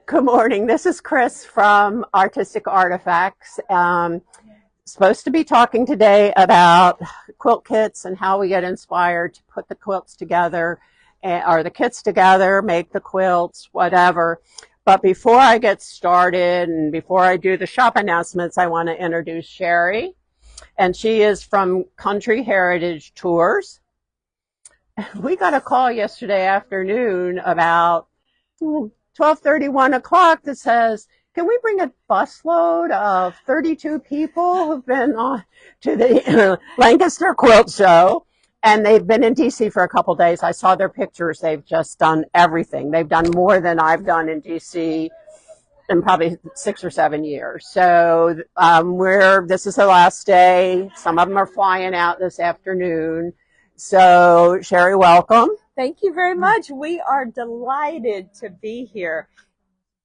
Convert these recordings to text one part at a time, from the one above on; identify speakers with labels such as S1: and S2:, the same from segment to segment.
S1: Good morning. This is Chris from Artistic Artifacts. Supposed to be talking today about quilt kits and how we get inspired to put the quilts together, or the kits together, make the quilts, whatever. But before I get started and before I do the shop announcements, I want to introduce Sherry. And she is from Country Heritage Tours. We got a call yesterday afternoon about 12:30, 1 o'clock that says, can we bring a busload of 32 people who've been on to the Lancaster Quilt Show, and they've been in DC for a couple days. I saw their pictures. They've just done everything. They've done more than I've done in DC in probably 6 or 7 years. So this is the last day. Some of them are flying out this afternoon. So Sherry, welcome.
S2: Thank you very much. We are delighted to be here.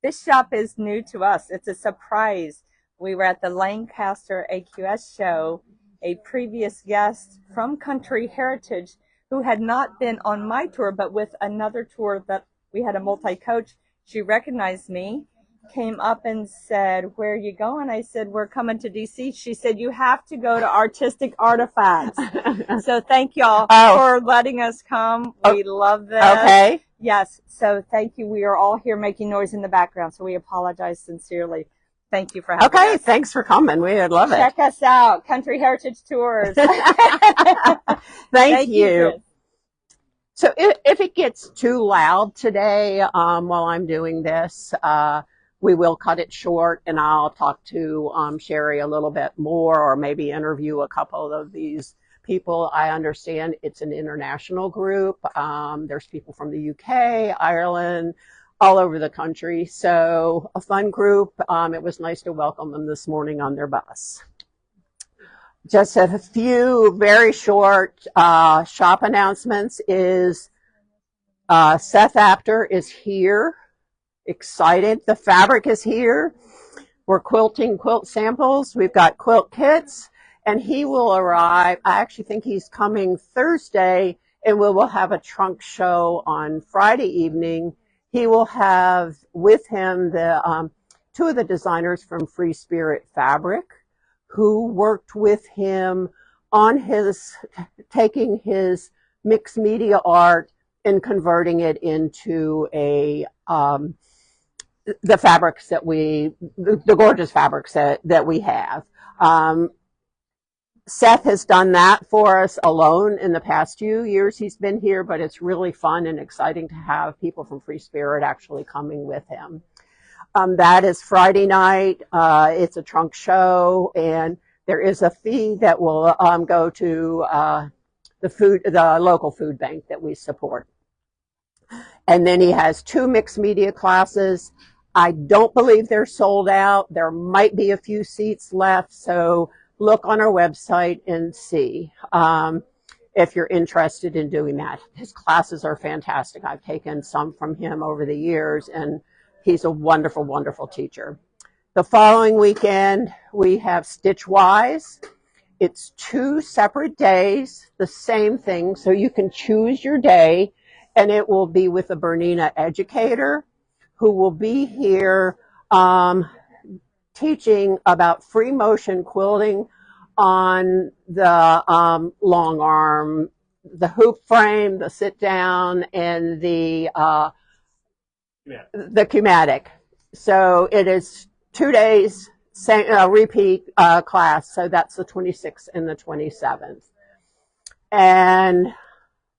S2: This shop is new to us. It's a surprise. We were at the Lancaster AQS show. A previous guest from Country Heritage, who had not been on my tour, but with another tour that we had a multi-coach, she recognized me, came up and said, where are you going? I said, we're coming to DC. She said, you have to go to Artistic Artifacts. So thank y'all for letting us come. We love this.
S1: Okay.
S2: Yes. So thank you. We are all here making noise in the background, so we apologize sincerely. Thank you for having us.
S1: Okay. Thanks for coming. We would love it.
S2: Check us out. Country Heritage Tours.
S1: Thank you. So if it gets too loud today while I'm doing this, we will cut it short, and I'll talk to Sherry a little bit more, or maybe interview a couple of these people. I understand it's an international group. There's people from the UK, Ireland, all over the country. So a fun group. It was nice to welcome them this morning on their bus. Just a few very short shop announcements is Seth Apter is here. Excited. The fabric is here. We're quilting quilt samples. We've got quilt kits, and he will arrive. I actually think he's coming Thursday, and we will have a trunk show on Friday evening. He will have with him the two of the designers from Free Spirit Fabric, who worked with him on his taking his mixed media art and converting it into a the fabrics that the gorgeous fabrics that we have. Seth has done that for us alone in the past few years he's been here, but it's really fun and exciting to have people from Free Spirit actually coming with him. That is Friday night. It's a trunk show, and there is a fee that will go to the local food bank that we support. And then he has 2 mixed media classes. I don't believe they're sold out. There might be a few seats left, so look on our website and see if you're interested in doing that. His classes are fantastic. I've taken some from him over the years, and he's a wonderful, wonderful teacher. The following weekend, we have Stitchwise. It's 2 separate days, the same thing, so you can choose your day, and it will be with a Bernina educator who will be here teaching about free motion quilting on the long arm, the hoop frame, the sit down, and the chromatic. So it is 2 days, same repeat class. So that's the 26th and the 27th. And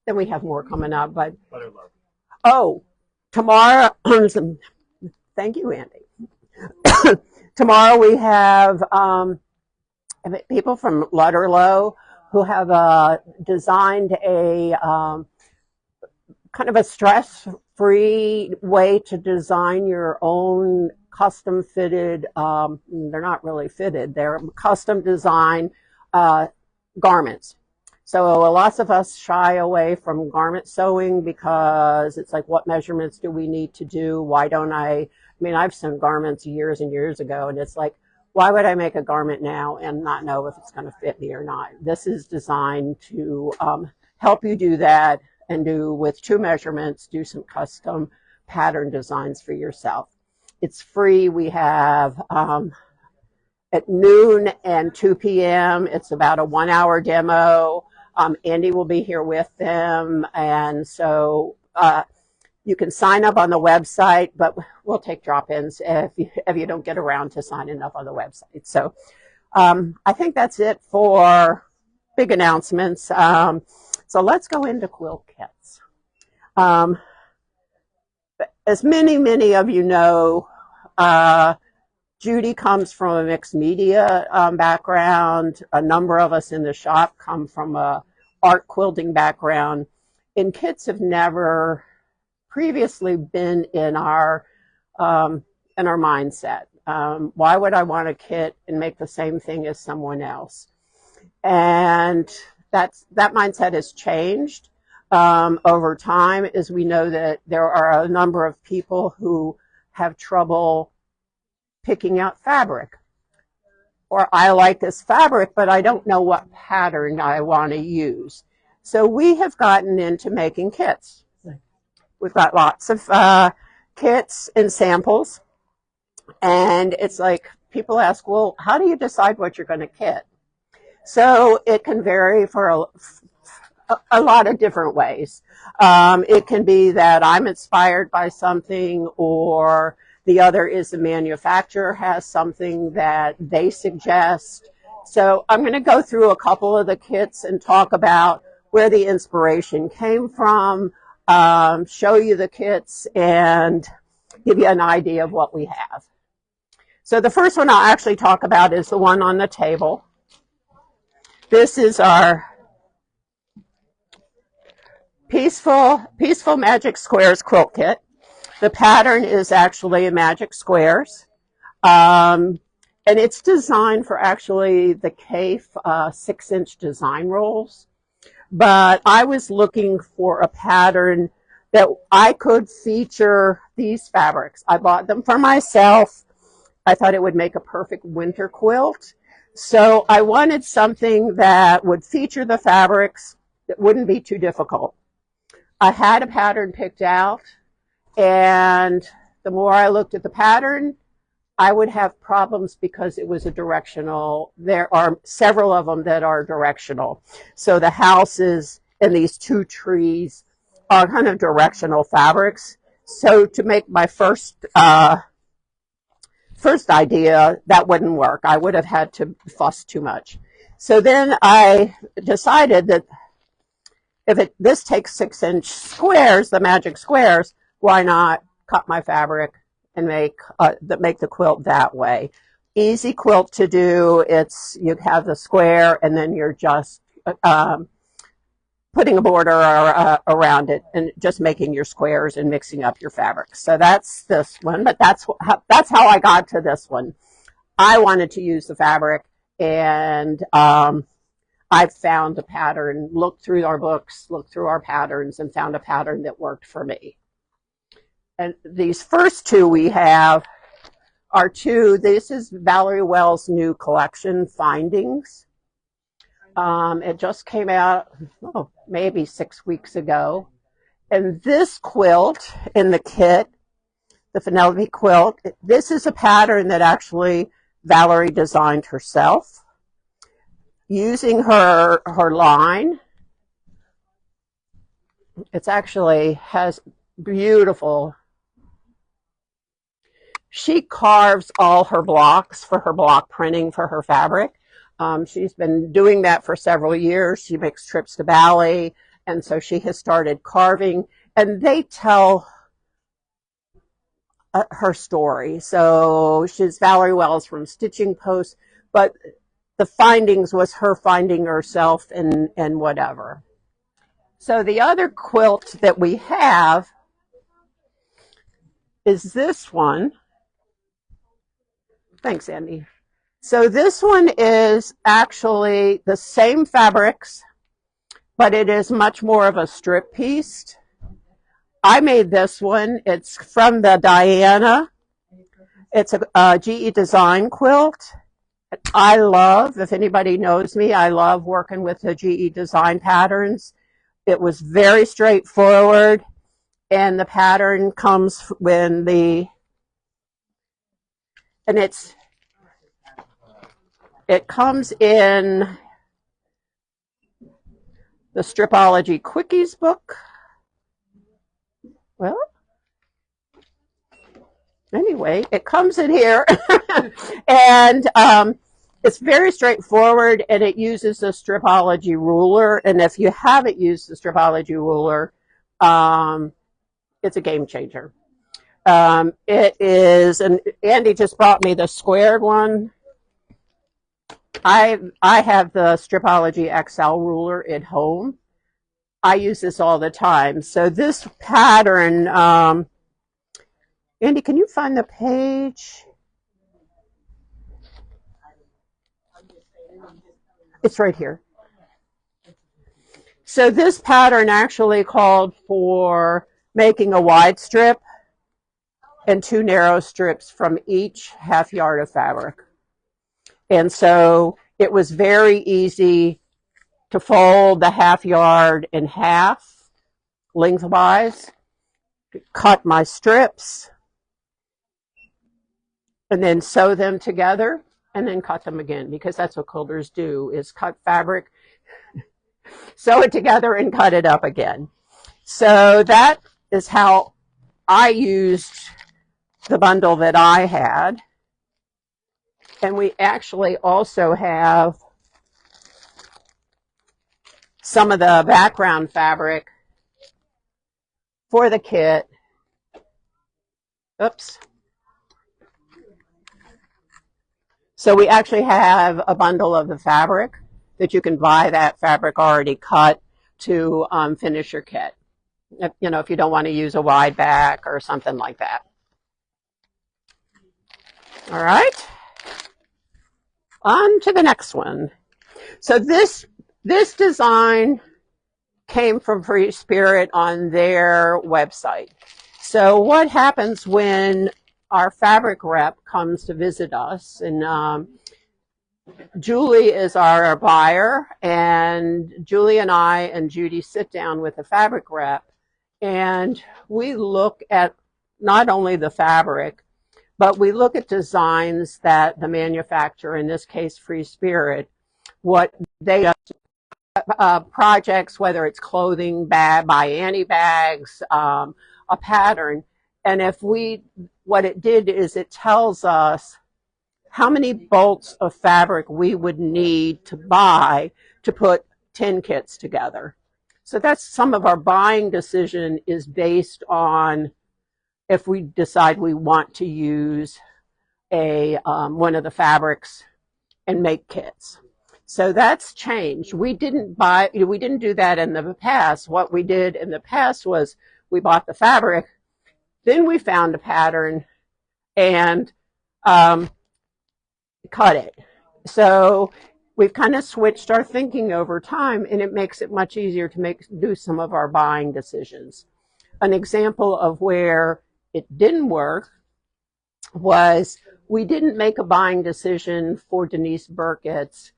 S1: then we have more coming up, but tomorrow, thank you, Andy. Tomorrow we have people from Lutterlow who have designed a kind of a stress-free way to design your own custom fitted, they're not really fitted, they're custom design garments. So lots of us shy away from garment sewing because it's like, what measurements do we need to do? Why don't I mean, I've sewn garments years and years ago, and it's like, why would I make a garment now and not know if it's going to fit me or not? This is designed to help you do that and do with 2 measurements, do some custom pattern designs for yourself. It's free. We have at noon and 2 p.m. It's about a 1 hour demo. Andy will be here with them, and so you can sign up on the website, but we'll take drop-ins if you don't get around to signing up on the website. So I think that's it for big announcements. So let's go into quilt kits. As many of you know, Judy comes from a mixed media background. A number of us in the shop come from a art quilting background, and kits have never previously been in our mindset. Why would I want a kit and make the same thing as someone else? And that mindset has changed over time, as we know that there are a number of people who have trouble picking out fabric. Or I like this fabric, but I don't know what pattern I want to use. So we have gotten into making kits. We've got lots of kits and samples. And it's like people ask, well, how do you decide what you're going to kit? So it can vary for a lot of different ways. It can be that I'm inspired by something, or the other is the manufacturer has something that they suggest. So I'm going to go through a couple of the kits and talk about where the inspiration came from, show you the kits, and give you an idea of what we have. So the first one I'll actually talk about is the one on the table. This is our Peaceful Magic Squares quilt kit. The pattern is actually a magic squares. And it's designed for actually the CAFE 6-inch design rolls. But I was looking for a pattern that I could feature these fabrics. I bought them for myself. I thought it would make a perfect winter quilt. So I wanted something that would feature the fabrics that wouldn't be too difficult. I had a pattern picked out, and the more I looked at the pattern, I would have problems because it was a directional. There are several of them that are directional. So the houses and these two trees are kind of directional fabrics. So to make my first idea, that wouldn't work. I would have had to fuss too much. So then I decided that if this takes 6-inch squares, the magic squares, why not cut my fabric and make the quilt that way? Easy quilt to do. It's, you have the square and then you're just putting a border around it and just making your squares and mixing up your fabrics. So that's this one, but that's how I got to this one. I wanted to use the fabric, and I found a pattern, looked through our books, looked through our patterns, and found a pattern that worked for me. And these first two we have are two. This is Valerie Wells' new collection, Findings. It just came out, maybe 6 weeks ago. And this quilt in the kit, the Penelope quilt, this is a pattern that actually Valerie designed herself using her line. It's actually has beautiful. She carves all her blocks for her block printing for her fabric. She's been doing that for several years. She makes trips to Bali, and so she has started carving, and they tell her story. So she's Valerie Wells from Stitching Post, but the Findings was her finding herself and whatever. So the other quilt that we have is this one. Thanks, Andy. So this one is actually the same fabrics, but it is much more of a strip piece. I made this one. It's from the Diana. It's a GE design quilt. I love, if anybody knows me, I love working with the GE design patterns. It was very straightforward, and the pattern comes when the and it comes in the Stripology Quickies book. Well, anyway, it comes in here, and it's very straightforward, and it uses the Stripology ruler. And if you haven't used the Stripology ruler, it's a game changer. It is, and Andy just brought me the squared one. I have the Stripology XL ruler at home. I use this all the time. So this pattern, Andy, can you find the page? It's right here. So this pattern actually called for making a wide strip and 2 narrow strips from each half yard of fabric. And so it was very easy to fold the half yard in half lengthwise, cut my strips, and then sew them together and then cut them again, because that's what quilters do, is cut fabric, sew it together, and cut it up again. So that is how I used the bundle that I had. And we actually also have some of the background fabric for the kit. Oops. So we actually have a bundle of the fabric that you can buy that fabric already cut to finish your kit. If you don't want to use a wide back or something like that. All right. On to the next one. So this design came from Free Spirit on their website. So what happens when our fabric rep comes to visit us, and Julie is our buyer, and Julie and I and Judy sit down with the fabric rep, and we look at not only the fabric, but we look at designs that the manufacturer, in this case Free Spirit, what they projects, whether it's clothing, buy any bags, a pattern. And what it did is it tells us how many bolts of fabric we would need to buy to put 10 kits together. So that's some of our buying decision is based on if we decide we want to use one of the fabrics and make kits. So that's changed. We didn't do that in the past. What we did in the past was we bought the fabric, then we found a pattern and cut it. So we've kind of switched our thinking over time, and it makes it much easier to do some of our buying decisions. An example of where it didn't work was we didn't make a buying decision for Denise Burkett's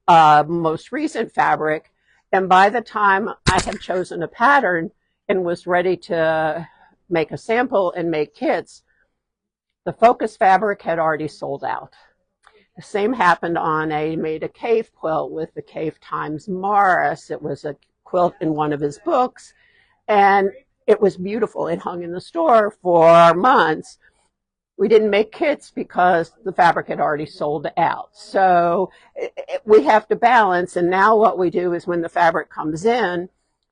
S1: most recent fabric, and by the time I had chosen a pattern and was ready to make a sample and make kits, the focus fabric had already sold out. The same happened made a cave quilt with the Cave Times Morris. It was a quilt in one of his books, and it was beautiful. It hung in the store for months. We didn't make kits because the fabric had already sold out. So we have to balance, and now what we do is when the fabric comes in,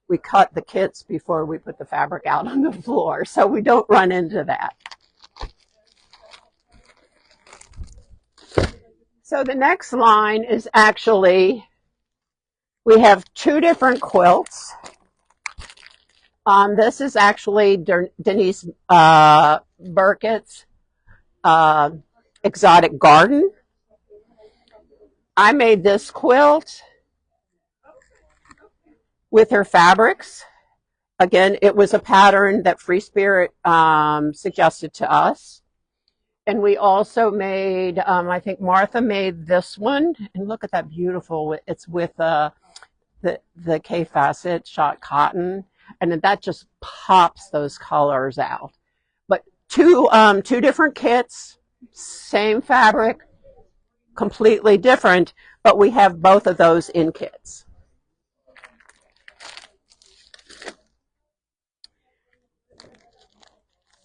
S1: we cut the kits before we put the fabric out on the floor, so we don't run into that. So the next line is actually, we have 2 different quilts. This is actually Denise Burkett's Exotic Garden. I made this quilt with her fabrics. Again, it was a pattern that Free Spirit suggested to us. And we also made, I think Martha made this one. And look at that beautiful, it's with the K-Facet shot cotton. And that just pops those colors out. But two different kits. Same fabric, completely different, but we have both of those in kits.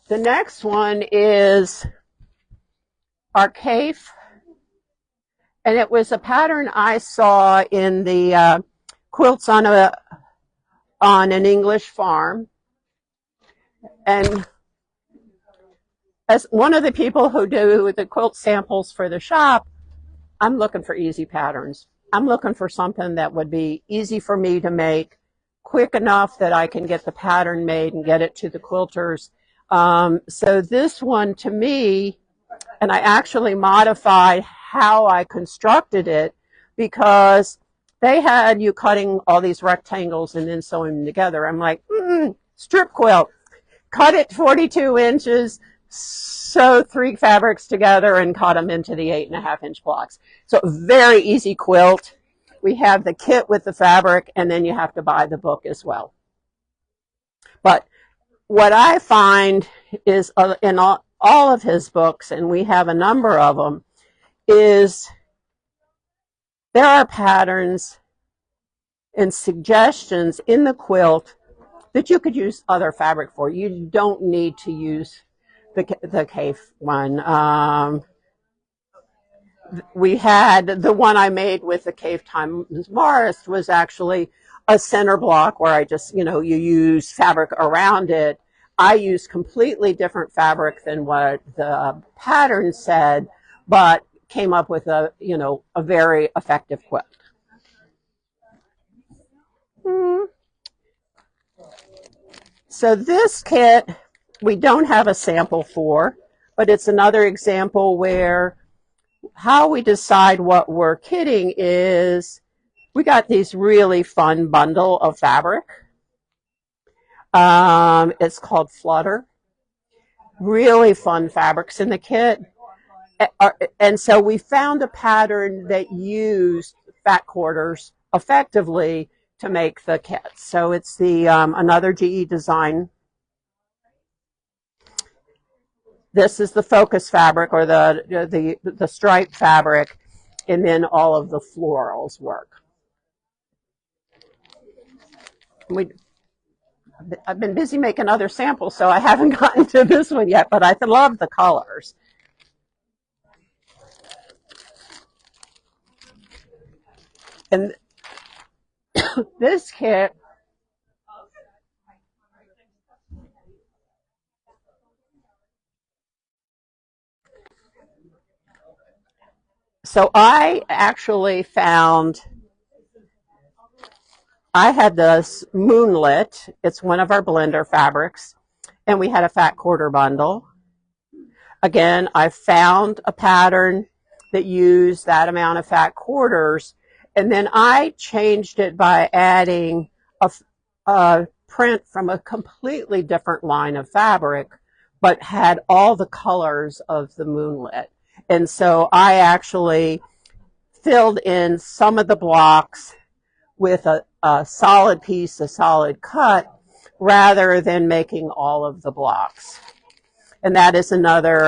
S1: The next one is our caif, and it was a pattern I saw in the quilts on an English farm. And as one of the people who do the quilt samples for the shop, I'm looking for easy patterns. I'm looking for something that would be easy for me to make, quick enough that I can get the pattern made and get it to the quilters. So this one, to me, and I actually modified how I constructed it, because they had you cutting all these rectangles and then sewing them together. I'm like, strip quilt, cut it 42 inches, sew 3 fabrics together and cut them into the 8.5-inch blocks. So very easy quilt. We have the kit with the fabric, and then you have to buy the book as well. But what I find is in all of his books, and we have a number of them, is there are patterns and suggestions in the quilt that you could use other fabric for. You don't need to use the caif one. We had the one I made with the Caif Times Morris was actually a center block where I just, you use fabric around it. I used completely different fabric than what the pattern said, but came up with a very effective quilt. So this kit, we don't have a sample for, but it's another example where how we decide what we're kitting is we got these really fun bundle of fabric. It's called Flutter. Really fun fabrics in the kit. And so we found a pattern that used fat quarters effectively to make the kit. So it's the another GE design. This is the focus fabric, or the stripe fabric, and then all of the florals work. I've been busy making other samples, so I haven't gotten to this one yet, but I love the colors. And this kit, so I actually found, I had this Moonlit. It's one of our blender fabrics, and we had a fat quarter bundle. Again, I found a pattern that used that amount of fat quarters, and then I changed it by adding a print from a completely different line of fabric, but had all the colors of the Moonlit. And so I actually filled in some of the blocks with a solid piece, a solid cut, rather than making all of the blocks. And that is another,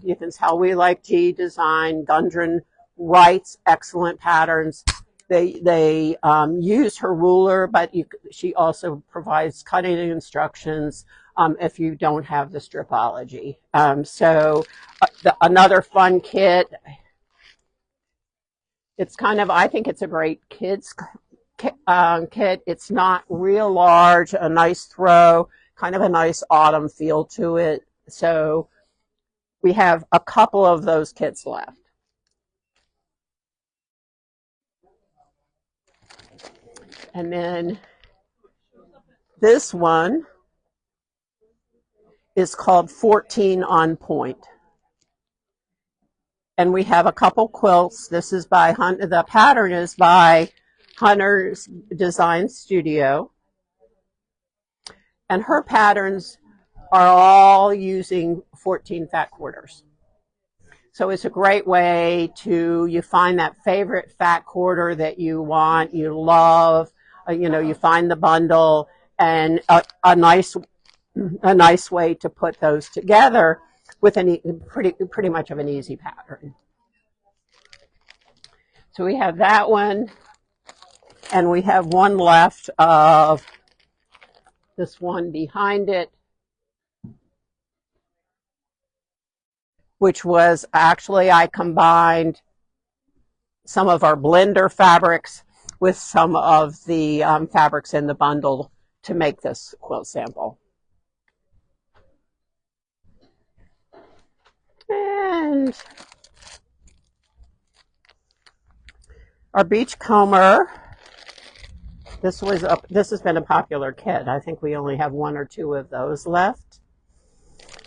S1: you can tell we like G design. Gundren writes excellent patterns. They use her ruler, but she also provides cutting instructions if you don't have the stripology. Another fun kit. It's kind of, I think it's a great kids kit. It's not real large, a nice throw, kind of a nice autumn feel to it. So we have a couple of those kits left. And then this one is called 14 on Point. And we have a couple quilts. This is by Hunter. The pattern is by Hunter's Design Studio. And her patterns are all using 14 fat quarters. So it's a great way to, you find that favorite fat quarter that you want, you love, you find the bundle, and a nice way to put those together. with pretty much of an easy pattern. So we have that one, and we have one left of this one behind it, which was actually, I combined some of our blender fabrics with some of the fabrics in the bundle to make this quilt sample. And our beachcomber, this has been a popular kit. I think we only have 1 or 2 of those left.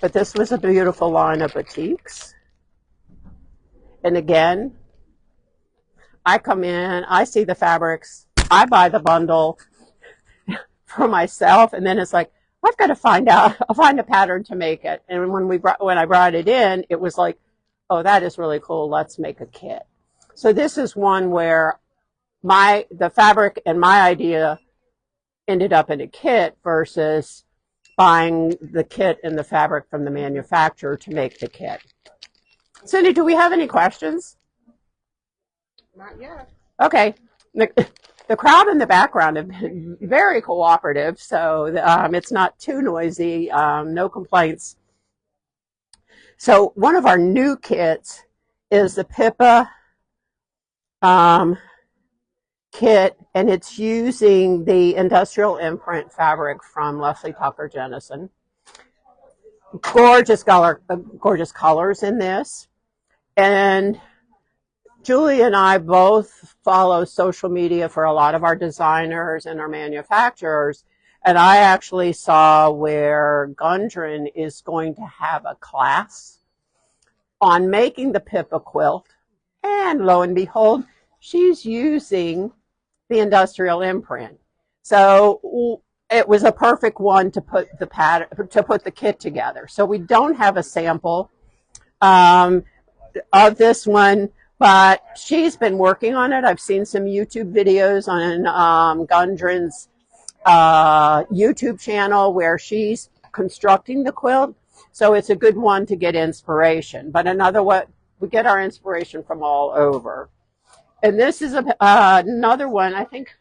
S1: But this was a beautiful line of boutiques. And again, I come in, I see the fabrics, I buy the bundle for myself, and then it's like, I've got to find a pattern to make it. And when I brought it in, it was like, oh, that is really cool. Let's make a kit. So this is one where the fabric and my idea ended up in a kit versus buying the kit and the fabric from the manufacturer to make the kit. Cindy, do we have any questions?
S3: Not yet.
S1: Okay. The crowd in the background have been very cooperative, so it's not too noisy, no complaints. So one of our new kits is the Pippa kit, and it's using the industrial imprint fabric from Leslie Tucker Jennison. Gorgeous colors in this. And Julie and I both follow social media for a lot of our designers and our manufacturers, and I actually saw where Gundren is going to have a class on making the Pippa quilt, and lo and behold, she's using the industrial imprint. So it was a perfect one to put the pattern, to put the kit together. So we don't have a sample of this one, but she's been working on it. I've seen some YouTube videos on Gundren's YouTube channel where she's constructing the quilt. So it's a good one to get inspiration. But another one, we get our inspiration from all over. And this is another one, I think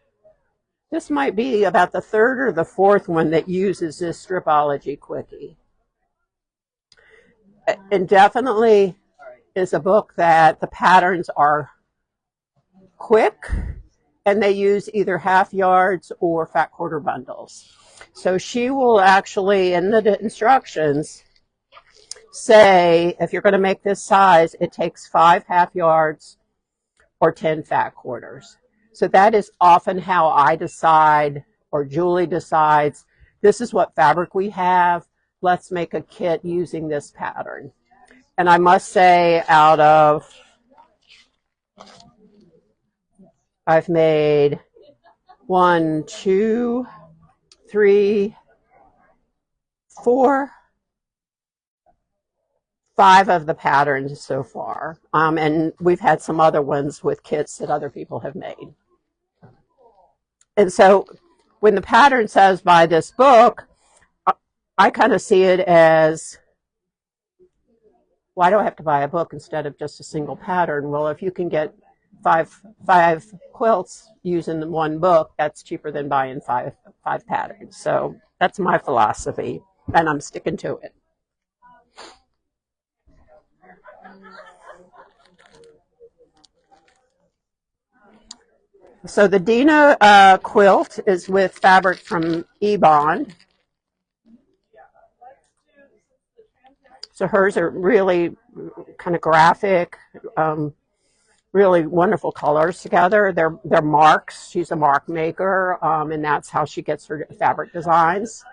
S1: this might be about the 3rd or the 4th one that uses this Stripology Quickie. And definitely is a book that the patterns are quick, and they use either half yards or fat quarter bundles. So she will actually, in the instructions, say if you're going to make this size, it takes 5 half yards or 10 fat quarters. So that is often how I decide, or Julie decides, this is what fabric we have, let's make a kit using this pattern. And I must say, out of, I've made 1, 2, 3, 4, 5 of the patterns so far. And we've had some other ones with kits that other people have made. And so when the pattern says buy this book, I kind of see it as, why do I have to buy a book instead of just a single pattern? Well, if you can get five quilts using one book, that's cheaper than buying five patterns. So that's my philosophy, and I'm sticking to it. So the Dina quilt is with fabric from Ebon. So hers are really kind of graphic, really wonderful colors together. They're marks. She's a mark maker, and that's how she gets her fabric designs.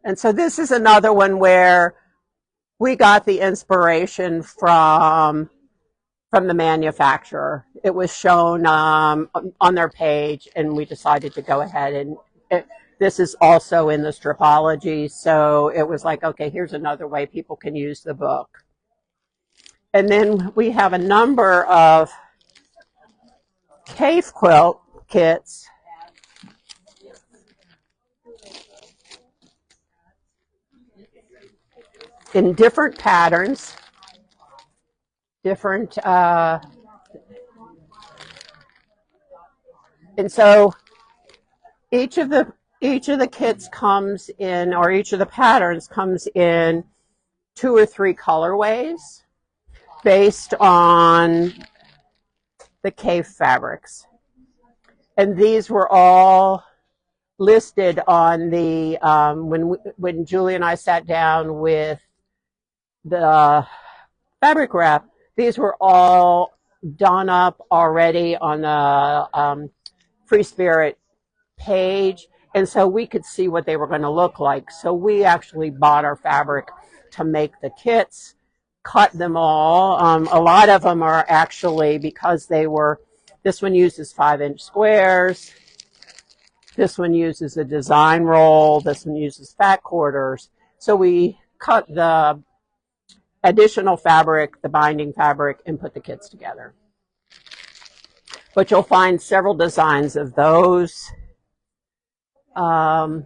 S1: And so this is another one where we got the inspiration from the manufacturer. It was shown on their page, and we decided to go ahead and this is also in the Stripology, so it was like, okay, here's another way people can use the book. And then we have a number of cave quilt kits in different patterns, different, and so each of the kits comes in, or each of the patterns comes in 2 or 3 colorways based on the cave fabrics. And these were all listed on the, when Julie and I sat down with the fabric wrap, these were all done up already on the Free Spirit page, and so we could see what they were going to look like. So we actually bought our fabric to make the kits, cut them all. A lot of them are actually, because they were, this one uses 5-inch squares, this one uses a design roll, this one uses fat quarters. So we cut the additional fabric, the binding fabric, and put the kits together. But you'll find several designs of those. 2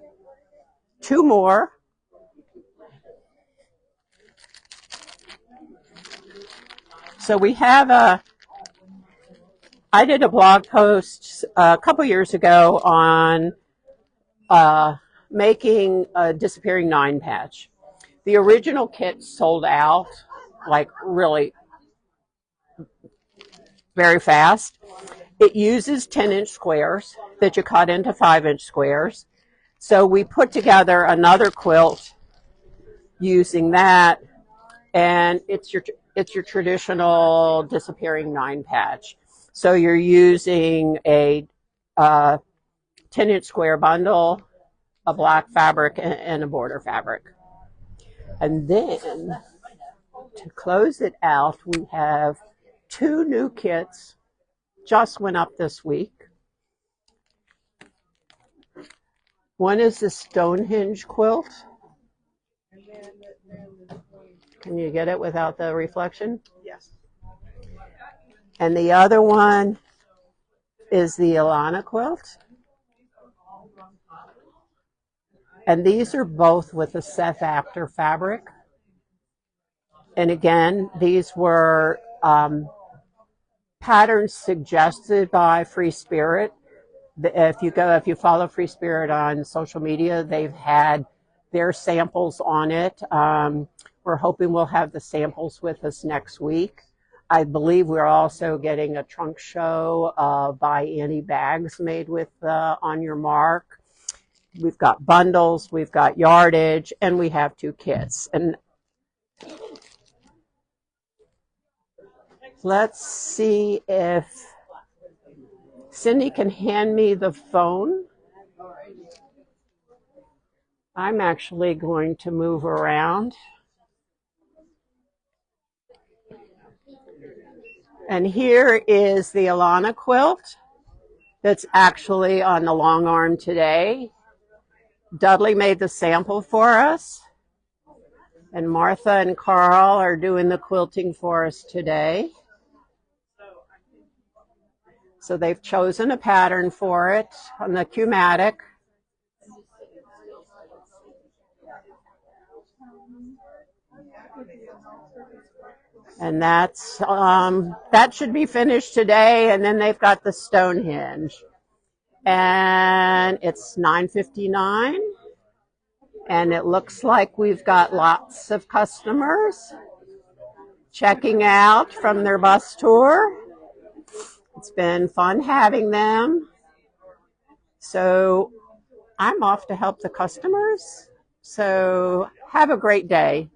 S1: more. So we have I did a blog post a couple years ago on making a disappearing 9 patch. The original kit sold out like really very fast. It uses 10-inch squares that you cut into 5-inch squares. So we put together another quilt using that, and it's your traditional disappearing 9 patch. So you're using a 10-inch square bundle, a black fabric, and a border fabric. And then to close it out, we have 2 new kits just went up this week. One is the Stonehenge quilt. Can you get it without the reflection?
S3: Yes.
S1: And the other one is the Alana quilt. And these are both with the Seth Apter fabric. And again, these were patterns suggested by Free Spirit. If you follow Free Spirit on social media, they've had their samples on it. We're hoping we'll have the samples with us next week. I believe we're also getting a trunk show by Annie bags made with On Your Mark. We've got bundles, we've got yardage, and we have 2 kits. And let's see if Cindy can hand me the phone. I'm actually going to move around. And here is the Alana quilt that's actually on the long arm today. Dudley made the sample for us. And Martha and Carl are doing the quilting for us today. So they've chosen a pattern for it on the Q-matic. And that's that should be finished today, and then they've got the Stonehenge. And it's 9:59, and it looks like we've got lots of customers checking out from their bus tour. It's been fun having them. So I'm off to help the customers. So have a great day.